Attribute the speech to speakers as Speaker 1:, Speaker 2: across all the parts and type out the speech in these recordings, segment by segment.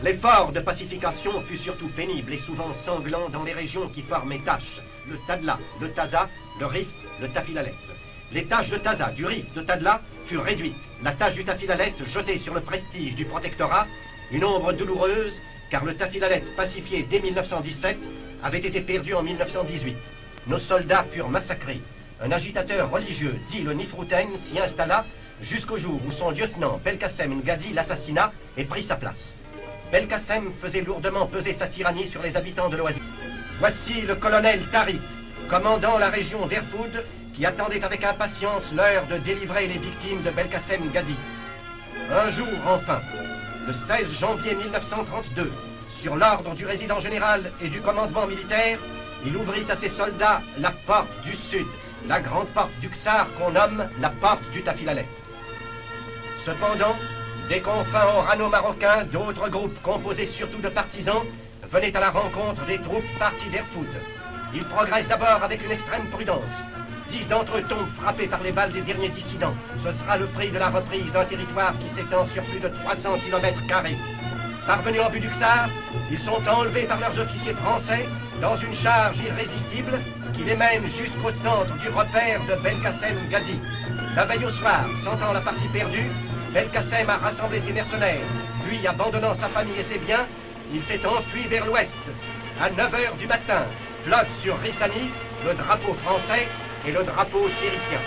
Speaker 1: L'effort de pacification fut surtout pénible et souvent sanglant dans les régions qui formaient Tash, le Tadla, le Taza, le Rif, le Tafilalet. Les tâches de Taza, du Rif, de Tadla furent réduites, la tâche du Tafilalet jetée sur le prestige du protectorat, une ombre douloureuse, car le Tafilalet, pacifié dès 1917, avait été perdu en 1918. Nos soldats furent massacrés. Un agitateur religieux, dit le Nifrouten, s'y installa jusqu'au jour où son lieutenant Belkacem Ngadi l'assassina et prit sa place. Belkacem faisait lourdement peser sa tyrannie sur les habitants de l'Oasis. Voici le colonel Tarit, commandant la région d'Erfoud, qui attendait avec impatience l'heure de délivrer les victimes de Belkacem Ngadi. Un jour enfin, le 16 janvier 1932, sur l'ordre du résident général et du commandement militaire, il ouvrit à ses soldats la porte du sud, la grande porte du Ksar qu'on nomme la porte du Tafilalet. Cependant, des confins orano-marocains, d'autres groupes composés surtout de partisans venaient à la rencontre des troupes parties d'Erfoud. Ils progressent d'abord avec une extrême prudence. 10 d'entre eux tombent frappés par les balles des derniers dissidents. Ce sera le prix de la reprise d'un territoire qui s'étend sur plus de 300 km². Parvenus en vue du Ksar, ils sont enlevés par leurs officiers français dans une charge irrésistible qui les mène jusqu'au centre du repère de Belkacem Ngadi. La veille au soir, sentant la partie perdue, Belkacem a rassemblé ses mercenaires, puis abandonnant sa famille et ses biens, il s'est enfui vers l'ouest. À 9 h du matin, flotte sur Rissani le drapeau français et le drapeau chérifien.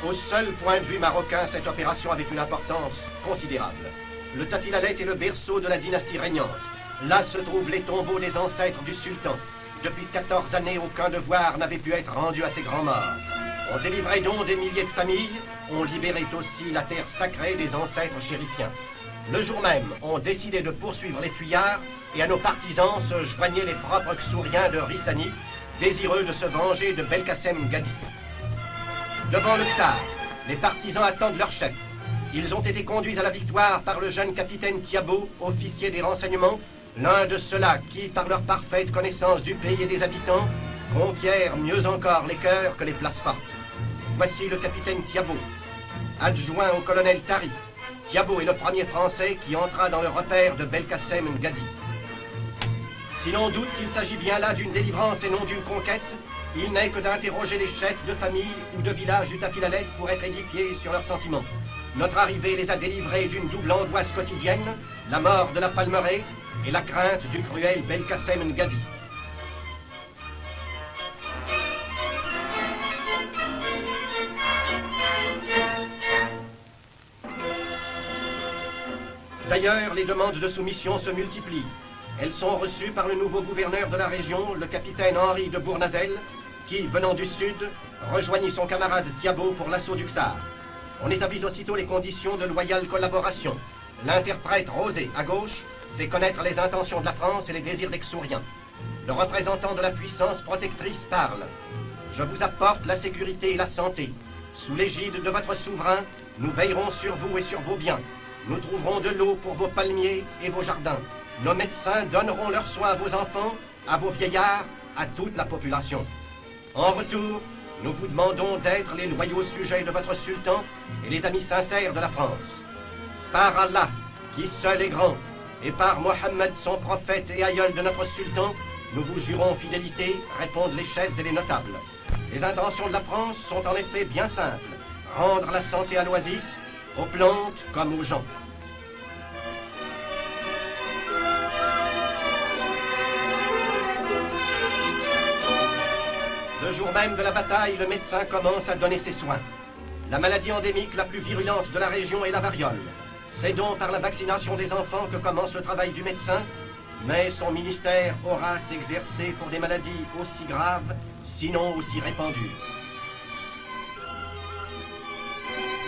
Speaker 1: Au seul point de vue marocain, cette opération avait une importance considérable. Le Tafilalet est le berceau de la dynastie régnante. Là se trouvent les tombeaux des ancêtres du sultan. Depuis 14 années, aucun devoir n'avait pu être rendu à ces grands morts. On délivrait donc des milliers de familles, on libérait aussi la terre sacrée des ancêtres chérifiens. Le jour même, on décidait de poursuivre les fuyards et à nos partisans se joignaient les propres Ksouriens de Rissani, désireux de se venger de Belkacem Ngadi. Devant le Ksar, les partisans attendent leur chef. Ils ont été conduits à la victoire par le jeune capitaine Thiabo, officier des renseignements, l'un de ceux-là qui, par leur parfaite connaissance du pays et des habitants, conquièrent mieux encore les cœurs que les places fortes. Voici le capitaine Thiabo, adjoint au colonel Tarit. Thiabo est le premier Français qui entra dans le repère de Belkacem Ngadi. Si l'on doute qu'il s'agit bien là d'une délivrance et non d'une conquête, il n'est que d'interroger les chefs de famille ou de village du Tafilalet pour être édifiés sur leurs sentiments. Notre arrivée les a délivrés d'une double angoisse quotidienne, la mort de la Palmeraie et la crainte du cruel Belkacem Ngadi. D'ailleurs, les demandes de soumission se multiplient. Elles sont reçues par le nouveau gouverneur de la région, le capitaine Henri de Bournazel, qui, venant du sud, rejoignit son camarade Thiabo pour l'assaut du Ksar. On établit aussitôt les conditions de loyale collaboration. L'interprète Rosé, à gauche, fait connaître les intentions de la France et les désirs des Ksouriens. Le représentant de la puissance protectrice parle. Je vous apporte la sécurité et la santé. Sous l'égide de votre souverain, nous veillerons sur vous et sur vos biens. Nous trouverons de l'eau pour vos palmiers et vos jardins. Nos médecins donneront leurs soins à vos enfants, à vos vieillards, à toute la population. En retour, nous vous demandons d'être les loyaux sujets de votre sultan et les amis sincères de la France. Par Allah, qui seul est grand, et par Mohammed, son prophète et aïeul de notre sultan, nous vous jurons fidélité, répondent les chefs et les notables. Les intentions de la France sont en effet bien simples. Rendre la santé à l'oasis, aux plantes comme aux gens. Le jour même de la bataille, le médecin commence à donner ses soins. La maladie endémique la plus virulente de la région est la variole. C'est donc par la vaccination des enfants que commence le travail du médecin, mais son ministère aura à s'exercer pour des maladies aussi graves, sinon aussi répandues.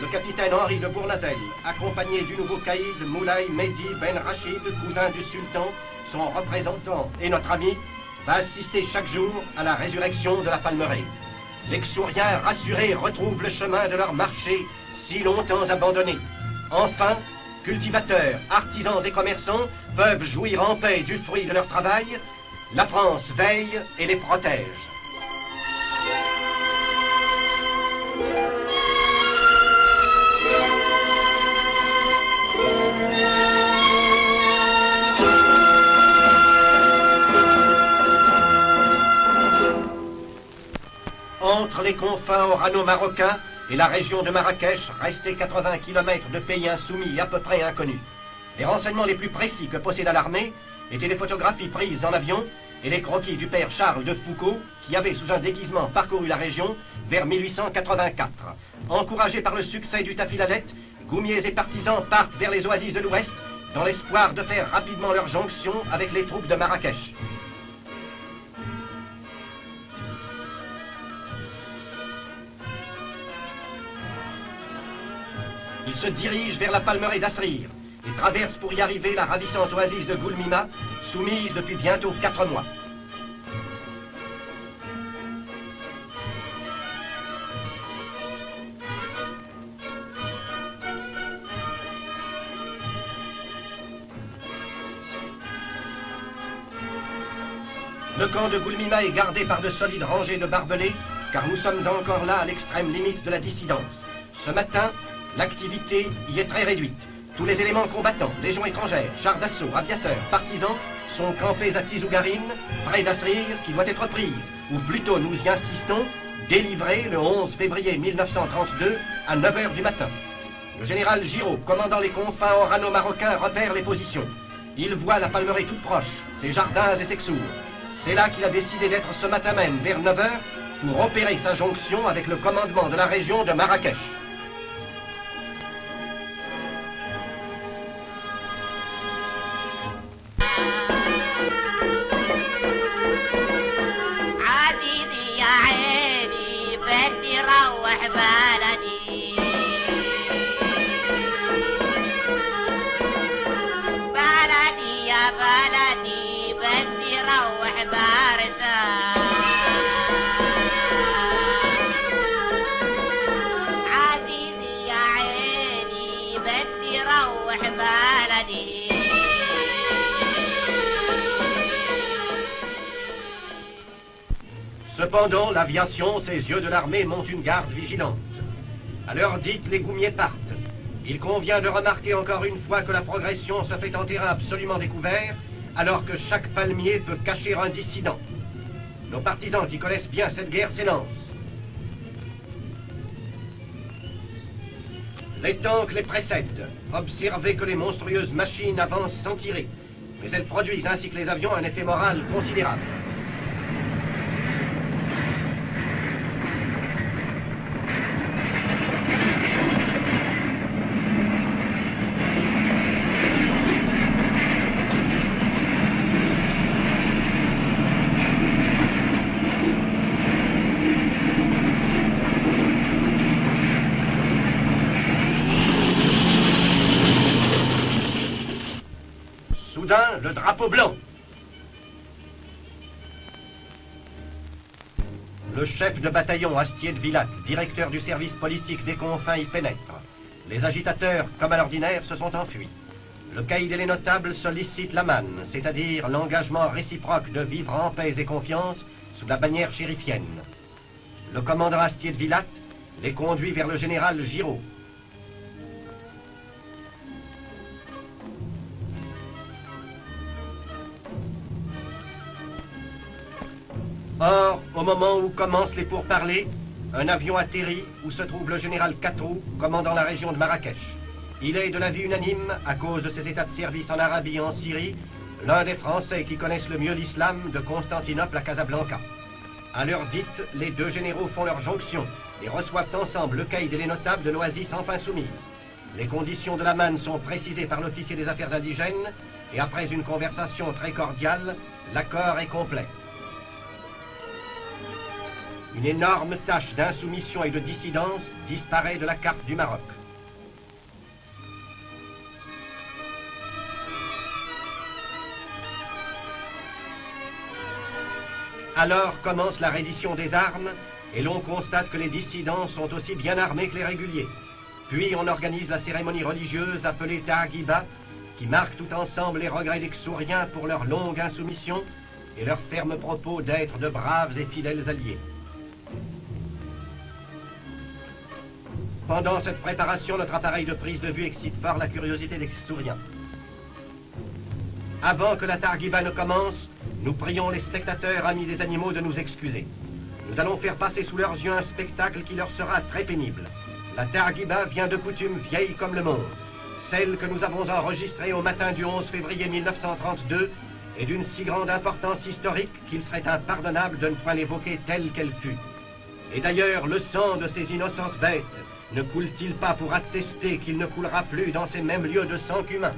Speaker 1: Le capitaine Henri de Bournazel, accompagné du nouveau caïd Moulay Mehdi Ben Rachid, cousin du sultan, son représentant et notre ami, va assister chaque jour à la résurrection de la Palmeraie. les Xuriens rassurés retrouvent le chemin de leur marché si longtemps abandonné. Enfin, cultivateurs, artisans et commerçants peuvent jouir en paix du fruit de leur travail. La France veille et les protège. Entre les confins orano-marocains et la région de Marrakech, restait 80 km de pays insoumis à peu près inconnus. Les renseignements les plus précis que posséda l'armée étaient les photographies prises en avion et les croquis du père Charles de Foucault, qui avait sous un déguisement parcouru la région vers 1884. Encouragés par le succès du Tafilalet, goumiers et partisans partent vers les oasis de l'Ouest dans l'espoir de faire rapidement leur jonction avec les troupes de Marrakech. Ils se dirigent vers la palmeraie d'Asrir et traversent pour y arriver la ravissante oasis de Goulmima, soumise depuis bientôt 4 mois. Le camp de Goulmima est gardé par de solides rangées de barbelés, car nous sommes encore là à l'extrême limite de la dissidence. Ce matin, l'activité y est très réduite. Tous les éléments combattants, légions étrangères, chars d'assaut, aviateurs, partisans, sont campés à Tizougarine, près d'Asrir, qui doit être prise, ou plutôt nous y insistons, délivrée le 11 février 1932 à 9 h du matin. Le général Giraud, commandant les confins orano-marocains, repère les positions. Il voit la palmeraie toute proche, ses jardins et ses Ksours. C'est là qu'il a décidé d'être ce matin même, vers 9 h, pour opérer sa jonction avec le commandement de la région de Marrakech. Cependant, l'aviation, ces yeux de l'armée montent une garde vigilante. À l'heure dite, les goumiers partent. Il convient de remarquer encore une fois que la progression se fait en terrain absolument découvert, alors que chaque palmier peut cacher un dissident. Nos partisans qui connaissent bien cette guerre s'élancent. Les tanks les précèdent. Observez que les monstrueuses machines avancent sans tirer, mais elles produisent ainsi que les avions un effet moral considérable. Soudain, le drapeau blanc. Le chef de bataillon Astier de Villac, directeur du service politique des confins, y pénètre. Les agitateurs, comme à l'ordinaire, se sont enfuis. Le caïd et les notables sollicitent la manne, c'est-à-dire l'engagement réciproque de vivre en paix et confiance sous la bannière chérifienne. Le commandant Astier de Villac les conduit vers le général Giraud. Or, au moment où commencent les pourparlers, un avion atterrit où se trouve le général Catrou, commandant la région de Marrakech. Il est de l'avis unanime, à cause de ses états de service en Arabie et en Syrie, l'un des Français qui connaissent le mieux l'islam de Constantinople à Casablanca. À l'heure dite, les deux généraux font leur jonction et reçoivent ensemble le caïd et les notables de l'oasis enfin soumise. Les conditions de la manne sont précisées par l'officier des affaires indigènes et après une conversation très cordiale, l'accord est complet. Une énorme tache d'insoumission et de dissidence disparaît de la carte du Maroc. Alors commence la reddition des armes et l'on constate que les dissidents sont aussi bien armés que les réguliers. Puis on organise la cérémonie religieuse appelée Ta'agiba, qui marque tout ensemble les regrets des Ksouriens pour leur longue insoumission et leur ferme propos d'être de braves et fidèles alliés. Pendant cette préparation, notre appareil de prise de vue excite fort la curiosité des Ksouriens. Avant que la Ta'agiba ne commence, nous prions les spectateurs amis des animaux de nous excuser. Nous allons faire passer sous leurs yeux un spectacle qui leur sera très pénible. La Ta'agiba vient de coutume vieille comme le monde. Celle que nous avons enregistrée au matin du 11 février 1932 est d'une si grande importance historique qu'il serait impardonnable de ne point l'évoquer telle qu'elle fut. Et d'ailleurs, le sang de ces innocentes bêtes ne coule-t-il pas pour attester qu'il ne coulera plus dans ces mêmes lieux de sang qu'humain?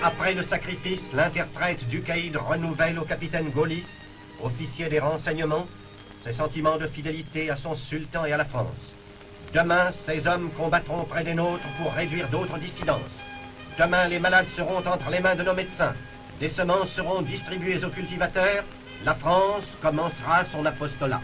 Speaker 1: Après le sacrifice, l'interprète du caïd renouvelle au capitaine Gaulis, officier des renseignements, ses sentiments de fidélité à son sultan et à la France. Demain, ces hommes combattront près des nôtres pour réduire d'autres dissidences. Demain, les malades seront entre les mains de nos médecins. Des semences seront distribuées aux cultivateurs. La France commencera son apostolat.